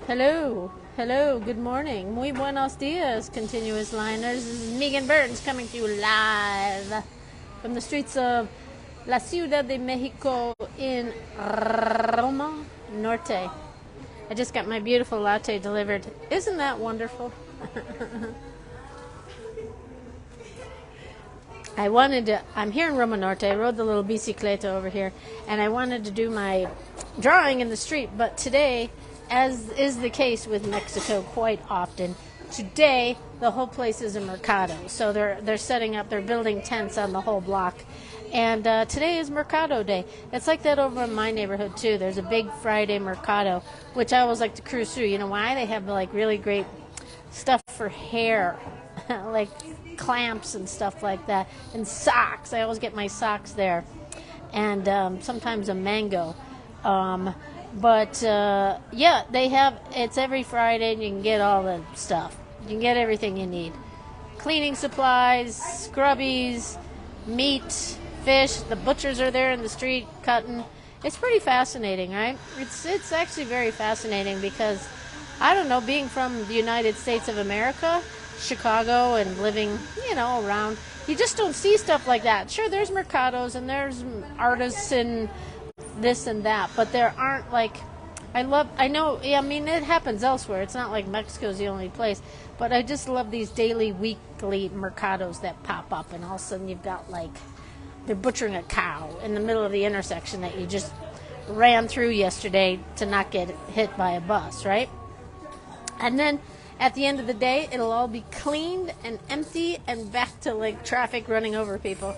Hello, hello, good morning. Muy buenos dias, continuous liners. This is Meagan Burns coming to you live from the streets of La Ciudad de Mexico in Roma Norte. I just got my beautiful latte delivered. Isn't that wonderful? I'm here in Roma Norte. I rode the little bicicleta over here, and I wanted to do my drawing in the street, but today, as is the case with Mexico quite often, today the whole place is a mercado. So they're setting up, they're building tents on the whole block. And today is Mercado Day. It's like that over in my neighborhood too. There's a big Friday Mercado, which I always like to cruise through. You know why? They have like really great stuff for hair, like clamps and stuff like that, and socks. I always get my socks there, and sometimes a mango. Yeah, they have, it's every Friday, and you can get all the stuff. You can get everything you need. Cleaning supplies, scrubbies, meat, fish. The butchers are there in the street cutting. It's pretty fascinating, right? It's actually very fascinating because, I don't know, being from the United States of America, Chicago, and living, around, you just don't see stuff like that. Sure, there's mercados and there's artists and this and that, but there aren't like, I mean, it happens elsewhere. It's not like Mexico's the only place, but I just love these daily, weekly mercados that pop up, and all of a sudden you've got like, they're butchering a cow in the middle of the intersection that you just ran through yesterday to not get hit by a bus, right? And then at the end of the day, it'll all be cleaned and empty and back to like traffic running over people.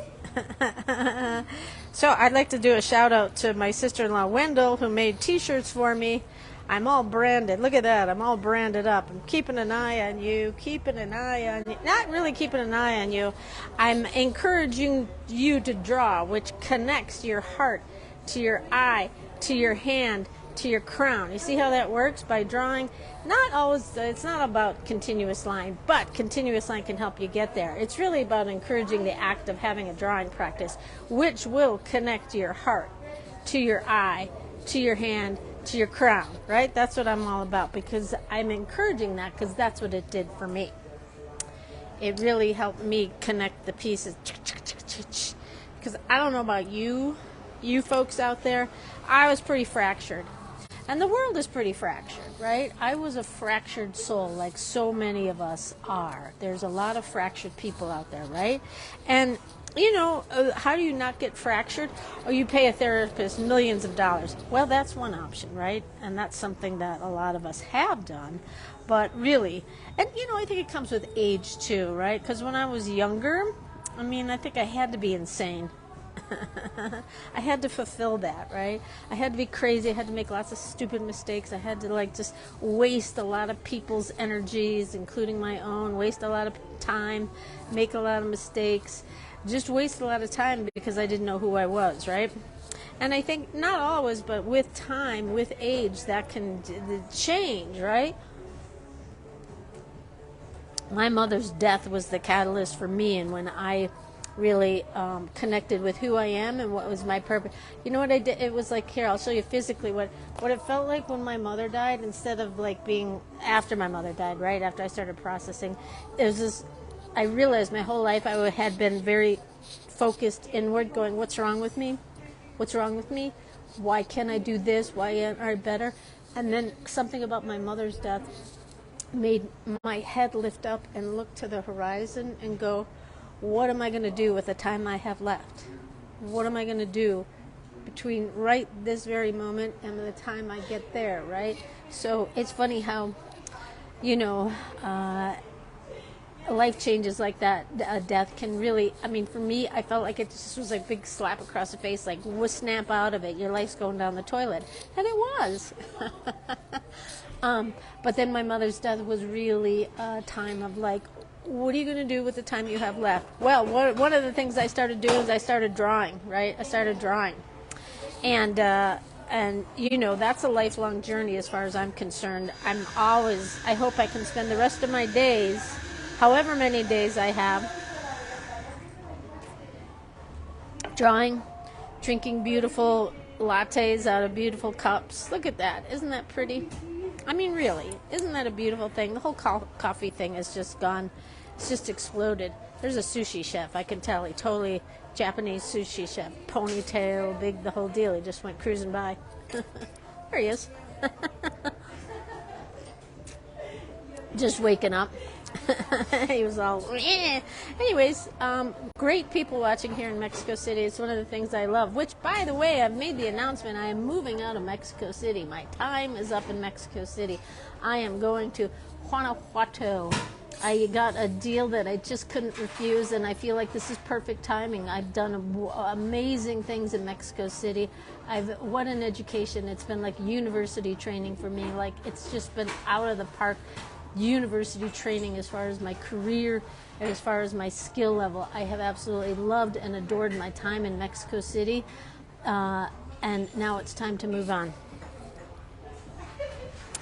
So I'd like to do a shout out to my sister-in-law Wendell, who made t-shirts for me. I'm all branded. Look at that. I'm all branded up. I'm keeping an eye on you, Not really keeping an eye on you. I'm encouraging you to draw, which connects your heart to your eye, to your hand, to your crown. You see how that works by drawing? Not always, it's not about continuous line, but continuous line can help you get there. It's really about encouraging the act of having a drawing practice, which will connect your heart to your eye, to your hand, to your crown, right? That's what I'm all about, because I'm encouraging that because that's what it did for me. It really helped me connect the pieces. Because I don't know about you folks out there, I was pretty fractured. And the world is pretty fractured, right? I was a fractured soul, like so many of us are. There's a lot of fractured people out there, right? And, how do you not get fractured? Oh, you pay a therapist millions of dollars. Well, that's one option, right? And that's something that a lot of us have done. But really, and, I think it comes with age too, right? Because when I was younger, I think I had to be insane. I had to fulfill that, right? I had to be crazy. I had to make lots of stupid mistakes. I had to just waste a lot of people's energies, including my own, waste a lot of time, make a lot of mistakes, just waste a lot of time because I didn't know who I was, right? And I think not always, but with time, with age, that can change, right? My mother's death was the catalyst for me, and when I really connected with who I am and what was my purpose. You know what I did? It was like, here, I'll show you physically what it felt like when my mother died, instead of like being after my mother died, right? After I started processing. It was just, I realized my whole life I had been very focused inward, going, what's wrong with me? What's wrong with me? Why can't I do this? Why am I better? And then something about my mother's death made my head lift up and look to the horizon and go, what am I going to do with the time I have left? What am I going to do between right this very moment and the time I get there, right? So it's funny how, life changes like that. Death can really, for me, I felt like it just was like a big slap across the face, like, snap out of it. Your life's going down the toilet. And it was. But then my mother's death was really a time of like, what are you going to do with the time you have left? Well, one of the things I started doing is I started drawing, right? I started drawing. And that's a lifelong journey as far as I'm concerned. I hope I can spend the rest of my days, however many days I have, drawing, drinking beautiful lattes out of beautiful cups. Look at that. Isn't that pretty? I mean, really, isn't that a beautiful thing? The whole coffee thing is just gone. It's just exploded. There's a sushi chef. I can tell. He totally Japanese sushi chef. Ponytail, big, the whole deal. He just went cruising by. There he is. Just waking up. He was all, eh. Anyways, great people watching here in Mexico City. It's one of the things I love, which, by the way, I've made the announcement. I am moving out of Mexico City. My time is up in Mexico City. I am going to Guanajuato. I got a deal that I just couldn't refuse, and I feel like this is perfect timing. I've done amazing things in Mexico City. What an education. It's been like university training for me. Like, it's just been out of the park. University training as far as my career and as far as my skill level. I have absolutely loved and adored my time in Mexico City, and now it's time to move on.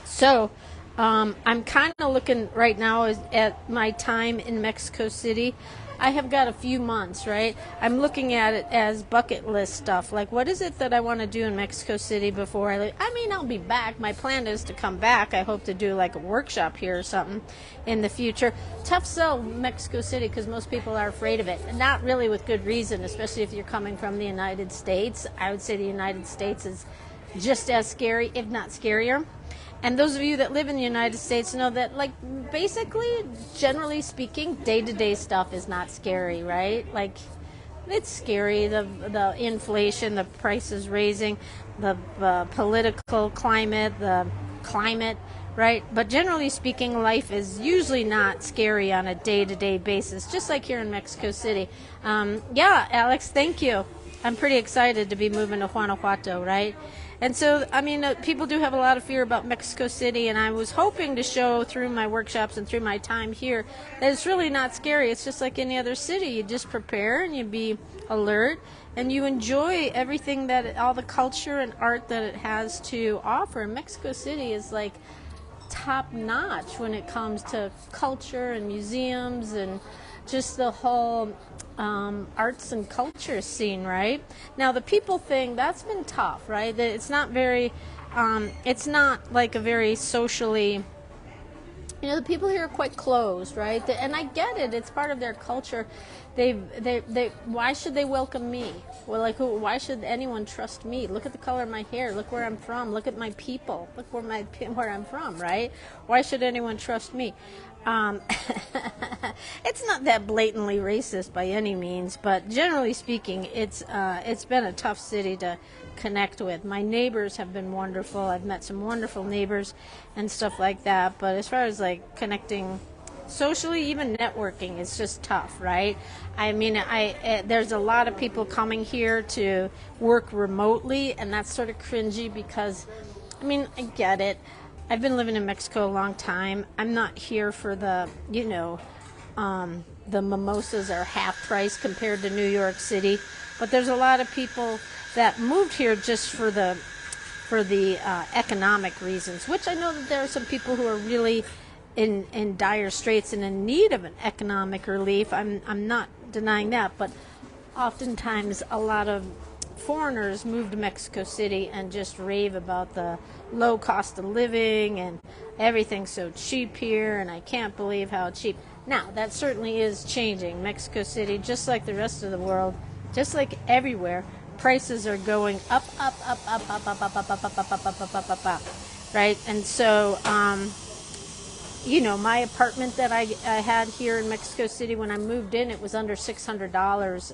So I'm kind of looking right now at my time in Mexico City. I have got a few months, right? I'm looking at it as bucket list stuff. Like, what is it that I want to do in Mexico City before I leave? I mean, I'll be back. My plan is to come back. I hope to do like a workshop here or something in the future. Tough sell Mexico City because most people are afraid of it. And not really with good reason, especially if you're coming from the United States. I would say the United States is just as scary, if not scarier. And those of you that live in the United States know that, like, basically, generally speaking, day-to-day stuff is not scary, right? Like, it's scary, the inflation, the prices raising, the political climate, the climate, right? But generally speaking, life is usually not scary on a day-to-day basis, just like here in Mexico City. Yeah, Alex, thank you. I'm pretty excited to be moving to Guanajuato, right? And so, I mean, people do have a lot of fear about Mexico City, and I was hoping to show through my workshops and through my time here that it's really not scary. It's just like any other city. You just prepare and you be alert and you enjoy everything all the culture and art that it has to offer. Mexico City is like top notch when it comes to culture and museums and just the whole arts and culture scene, right? Now, the people thing, that's been tough, right? It's not very, it's not like a very socially, you know, the people here are quite closed, right? And I get it. It's part of their culture. Why should they welcome me? Well, like, why should anyone trust me? Look at the color of my hair. Look where I'm from. Look at my people. Look where I'm from, right? Why should anyone trust me? It's not that blatantly racist by any means, but generally speaking, it's been a tough city to connect with. My neighbors have been wonderful. I've met some wonderful neighbors and stuff like that. But as far as like connecting socially, even networking, it's just tough, right? I mean, there's a lot of people coming here to work remotely, and that's sort of cringy because, I mean, I get it. I've been living in Mexico a long time. I'm not here for the, you know, the mimosas are half price compared to New York City. But there's a lot of people that moved here just for the economic reasons, which I know that there are some people who are really in dire straits and in need of an economic relief. I'm not denying that, but oftentimes a lot of foreigners move to Mexico City and just rave about the low cost of living and everything's so cheap here, and I can't believe how cheap. Now, that certainly is changing. Mexico City, just like the rest of the world, just like everywhere, prices are going up, right? And so, you know, my apartment that I had here in Mexico City, when I moved in, it was under $600,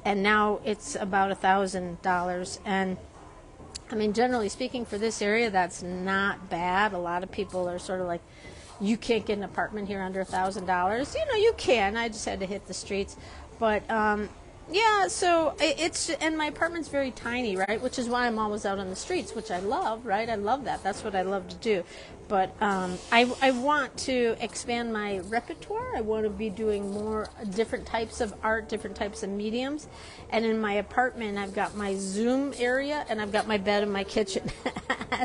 and now it's about $1,000. And I mean, generally speaking, for this area, that's not bad. A lot of people are sort of like, you can't get an apartment here under $1,000. You know, you can. I just had to hit the streets. But yeah, so and my apartment's very tiny, right? Which is why I'm always out on the streets, which I love, right? I love that. That's what I love to do. But I want to expand my repertoire. I want to be doing more different types of art, different types of mediums. And in my apartment, I've got my Zoom area, and I've got my bed in my kitchen.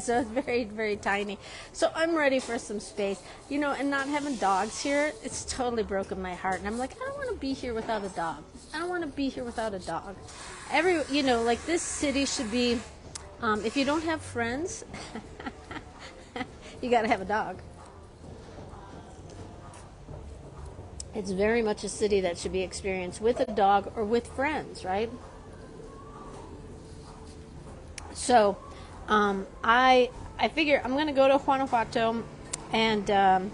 So it's very, very tiny. So I'm ready for some space. You know, and not having dogs here, it's totally broken my heart. And I'm like, I don't want to be here without a dog. I don't want to be here without a dog. Like this city should be, if you don't have friends, you got to have a dog. It's very much a city that should be experienced with a dog or with friends, right? So, I figure I'm going to go to Guanajuato and, I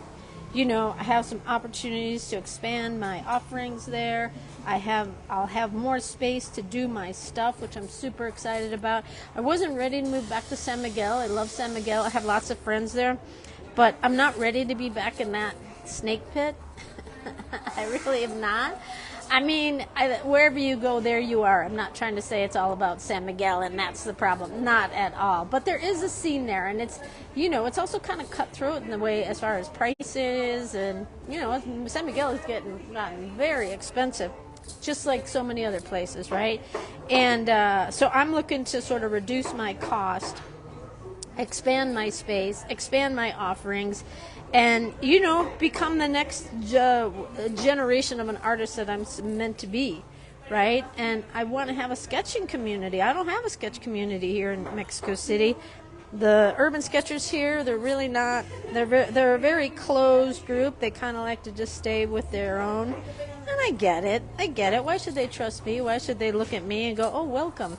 have some opportunities to expand my offerings there. I'll have more space to do my stuff, which I'm super excited about. I wasn't ready to move back to San Miguel. I love San Miguel. I have lots of friends there, but I'm not ready to be back in that snake pit. I really am not. I mean, wherever you go, there you are. I'm not trying to say it's all about San Miguel and that's the problem. Not at all. But there is a scene there, and it's, it's also kind of cutthroat in the way as far as prices, and, San Miguel is gotten very expensive, just like so many other places, right? And so I'm looking to sort of reduce my cost, expand my space, expand my offerings, and, become the next generation of an artist that I'm meant to be, right? And I want to have a sketching community. I don't have a sketch community here in Mexico City. The urban sketchers here, they're really not, they're a very closed group. They kind of like to just stay with their own. And I get it. Why should they trust me? Why should they look at me and go, oh, welcome?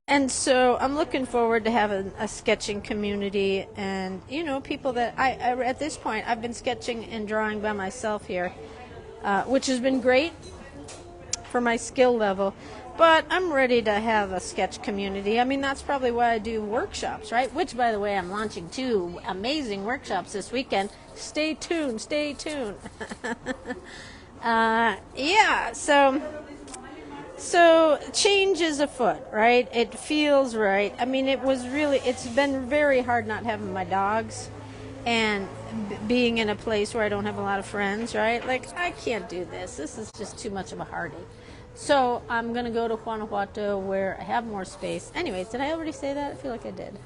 And so I'm looking forward to having a sketching community and, people that I at this point, I've been sketching and drawing by myself here, which has been great for my skill level, but I'm ready to have a sketch community. I mean, that's probably why I do workshops, right? Which, by the way, I'm launching 2 amazing workshops this weekend. Stay tuned. Yeah, So change is afoot, right? It feels right. I mean, it's been very hard not having my dogs and being in a place where I don't have a lot of friends, right? Like, I can't do this. This is just too much of a heartache. So I'm going to go to Guanajuato where I have more space. Anyways, did I already say that? I feel like I did.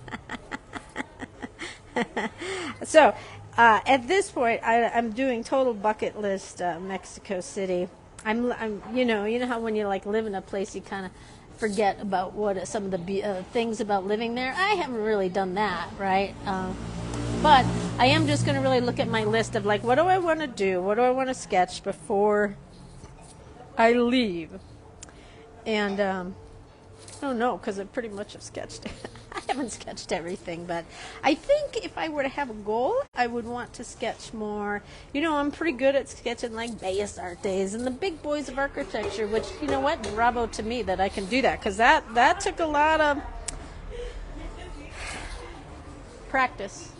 So at this point, I'm doing total bucket list Mexico City. I'm how when you live in a place you kind of forget about what some of the things about living there. I haven't really done that, right? But I am just going to really look at my list of what do I want to do? What do I want to sketch before I leave? And I don't know, because I pretty much have sketched it. I haven't sketched everything, but I think if I were to have a goal, I would want to sketch more. I'm pretty good at sketching Bellas Artes and the big boys of architecture, which, bravo to me that I can do that, because that took a lot of practice.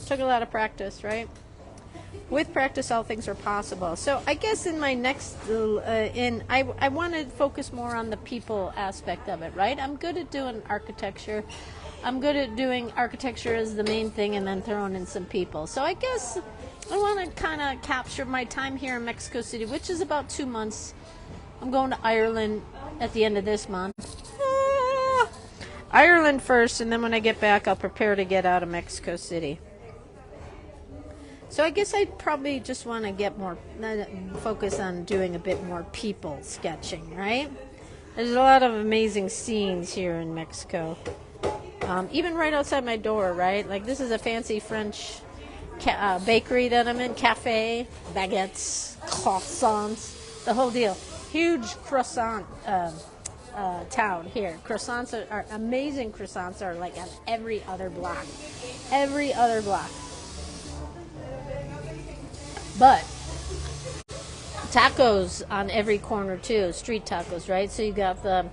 Took a lot of practice, right? With practice, all things are possible. So I guess in my next, I want to focus more on the people aspect of it, right? I'm good at doing architecture. I'm good at doing architecture as the main thing and then throwing in some people. So I guess I want to kind of capture my time here in Mexico City, which is about 2 months. I'm going to Ireland at the end of this month. Ireland first, and then when I get back, I'll prepare to get out of Mexico City. So I guess I'd probably just want to get more, focus on doing a bit more people sketching, right? There's a lot of amazing scenes here in Mexico. Even right outside my door, right? This is a fancy French bakery that I'm in, cafe, baguettes, croissants, the whole deal. Huge croissant town here. Croissants are amazing. Croissants are on every other block. Every other block. But tacos on every corner too, street tacos, right? So you got the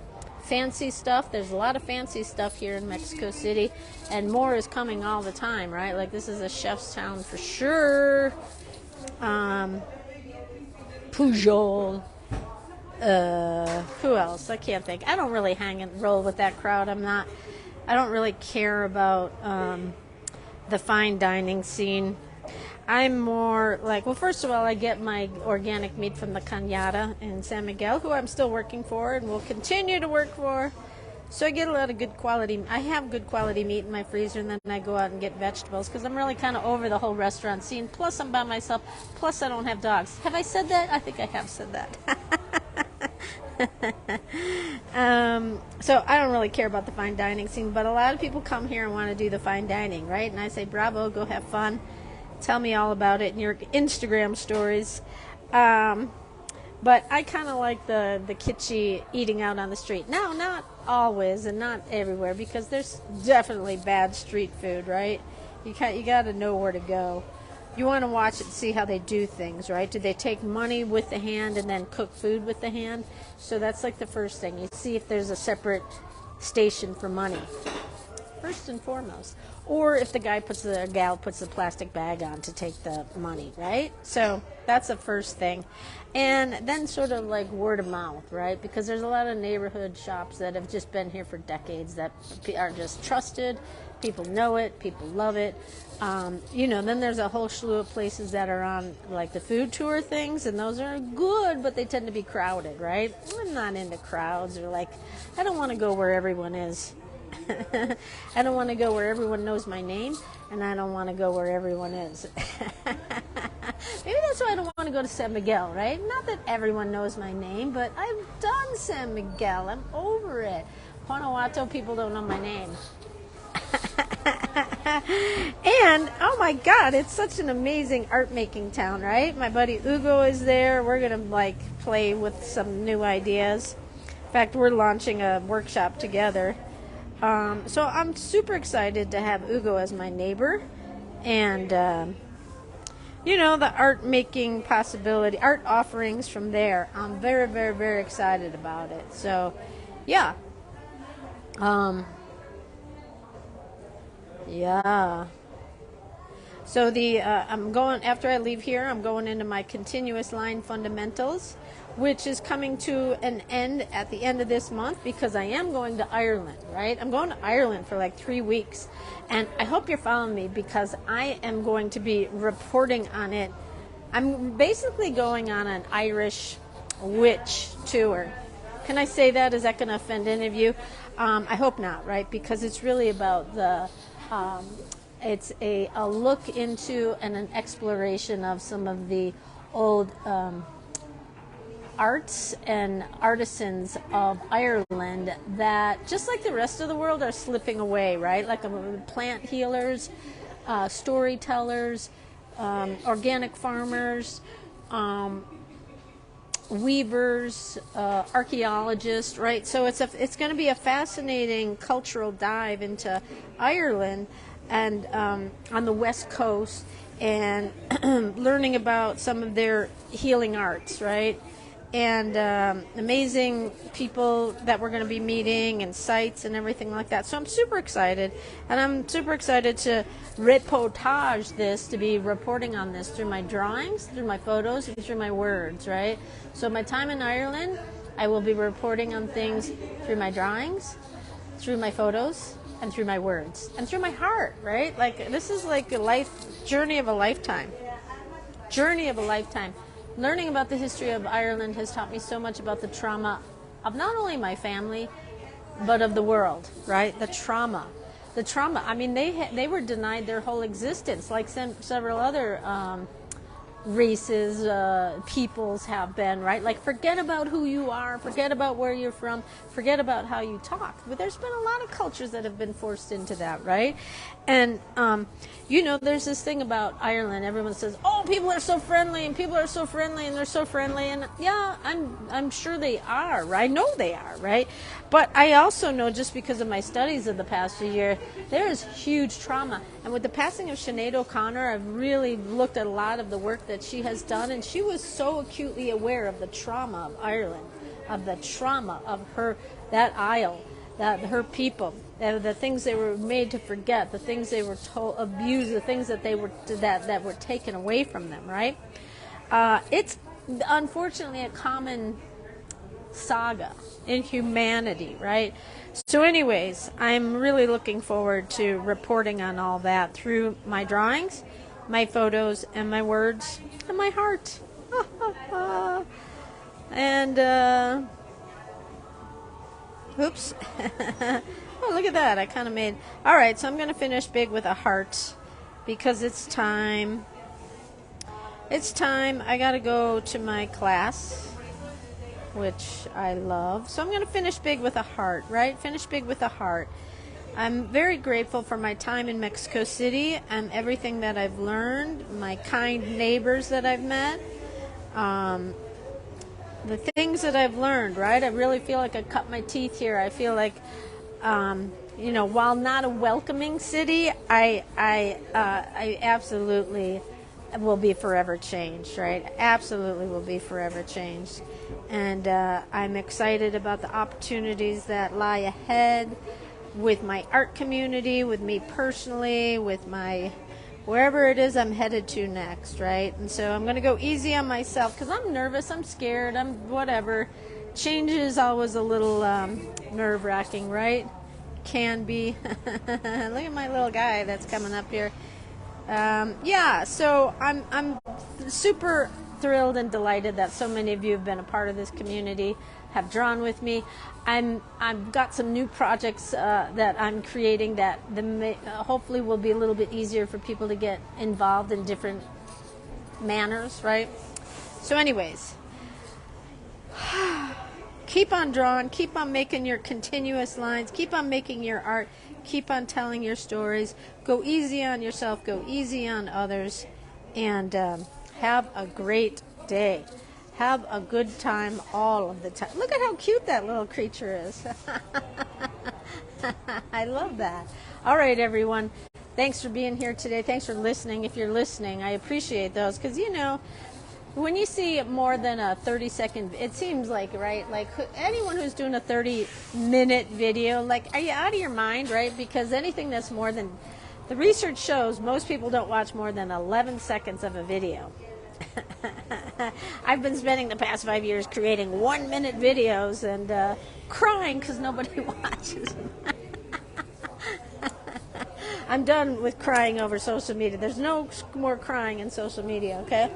fancy stuff. There's a lot of fancy stuff here in Mexico City, and more is coming all the time, right? This is a chef's town for sure. Pujol. Who else? I can't think. I don't really hang and roll with that crowd. I don't really care about the fine dining scene. I'm more first of all, I get my organic meat from the Cañada in San Miguel, who I'm still working for and will continue to work for. So I get a lot of good quality. I have good quality meat in my freezer, and then I go out and get vegetables because I'm really kind of over the whole restaurant scene. Plus, I'm by myself. Plus, I don't have dogs. Have I said that? I think I have said that. So I don't really care about the fine dining scene, but a lot of people come here and want to do the fine dining, right? And I say, bravo, go have fun. Tell me all about it in your Instagram stories. But I kind of like the kitschy eating out on the street. Now, not always and not everywhere, because there's definitely bad street food, right? You got to know where to go. You want to watch it and see how they do things, right? Do they take money with the hand and then cook food with the hand? So that's like the first thing. You see if there's a separate station for money, first and foremost. Or if the gal puts the plastic bag on to take the money, right? So that's the first thing. And then sort of like word of mouth, right? Because there's a lot of neighborhood shops that have just been here for decades that are just trusted. People know it. People love it. Then there's a whole slew of places that are on like the food tour things, and those are good, but they tend to be crowded, right? I'm not into crowds, or like, I don't want to go where everyone is. I don't want to go where everyone knows my name, and I don't want to go where everyone is. Maybe that's why I don't want to go to San Miguel, right? Not that everyone knows my name, but I've done San Miguel. I'm over it. Guanajuato, people don't know my name. And, oh my God, it's such an amazing art-making town, right? My buddy Ugo is there. We're going to, like, play with some new ideas. In fact, we're launching a workshop together. So I'm super excited to have Ugo as my neighbor. And, the art-making possibility, art offerings from there. I'm very, very, very excited about it. So, yeah. Yeah. So after I leave here, I'm going into my continuous line fundamentals, which is coming to an end at the end of this month, because I am going to Ireland, right? I'm going to Ireland for like 3 weeks, and I hope you're following me, because I am going to be reporting on it. I'm basically going on an Irish witch tour. Can I say that? Is that going to offend any of you? I hope not, right? Because it's really about it's a look into and an exploration of some of the old arts and artisans of Ireland that, just like the rest of the world, are slipping away, right? Like plant healers, storytellers, organic farmers, weavers, archaeologists, right? So it's going to be a fascinating cultural dive into Ireland and on the West Coast, and learning about some of their healing arts, right? And amazing people that we're going to be meeting, and sites and everything like that. So I'm super excited, and I'm super excited to reportage this, to be reporting on this through my drawings, through my photos, and through my words, right? So my time in Ireland, I will be reporting on things through my drawings, through my photos, and through my words, and through my heart, right? Like, this is like a journey of a lifetime. Journey of a lifetime. Learning about the history of Ireland has taught me so much about the trauma of not only my family, but of the world, right? The trauma. I mean, they were denied their whole existence, like several other races, peoples have been, right? Like, forget about who you are, forget about where you're from, forget about how you talk. But there's been a lot of cultures that have been forced into that, right? And, there's this thing about Ireland. Everyone says, oh, people are so friendly, and people are so friendly, and they're so friendly. And yeah, I'm sure they are, right? I know they are, right? But I also know, just because of my studies of the past year, there is huge trauma. And with the passing of Sinead O'Connor, I've really looked at a lot of the work that she has done, and she was so acutely aware of the trauma of Ireland, of the trauma of that isle, that her people, the things they were made to forget, the things they were told, abused, the things that they were that were taken away from them, right? It's unfortunately a common saga in humanity, right? So anyways, I'm really looking forward to reporting on all that through my drawings, my photos, and my words, and my heart. And oops. Oh, look at that. I kind of made... All right, so I'm going to finish big with a heart, because it's time. It's time. I got to go to my class. which I love. So I'm going to finish big with a heart, right? Finish big with a heart. I'm very grateful for my time in Mexico City and everything that I've learned, my kind neighbors that I've met, the things that I've learned, right? I really feel like I cut my teeth here. I feel like, you know, while not a welcoming city, I absolutely will be forever changed, right? Absolutely will be forever changed. And I'm excited about the opportunities that lie ahead with my art community, with me personally, with my wherever it is I'm headed to next, right? And so I'm going to go easy on myself because I'm nervous, I'm scared, I'm whatever. Change is always a little nerve-wracking, right? Can be. Look at my little guy that's coming up here. Yeah, so I'm super thrilled and delighted that so many of you have been a part of this community, have drawn with me. I've got some new projects that I'm creating that hopefully will be a little bit easier for people to get involved in different manners, right? So anyways, keep on drawing, keep on making your continuous lines, keep on making your art, keep on telling your stories, go easy on yourself, go easy on others, and have a great day. Have a good time all of the time. Look at how cute that little creature is. I love that. All right, everyone. Thanks for being here today. Thanks for listening. If you're listening, I appreciate those because, you know, when you see more than a 30-second, it seems like, right, like anyone who's doing a 30-minute video, like, are you out of your mind, right? Because anything that's more than, the research shows most people don't watch more than 11 seconds of a video. I've been spending the past 5 years creating 1-minute videos and crying because nobody watches them. I'm done with crying over social media. There's no more crying in social media, okay?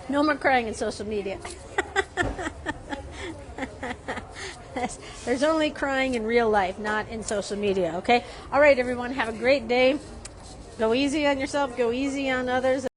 No more crying in social media. There's only crying in real life, not in social media, okay? All right, everyone, have a great day. Go easy on yourself. Go easy on others.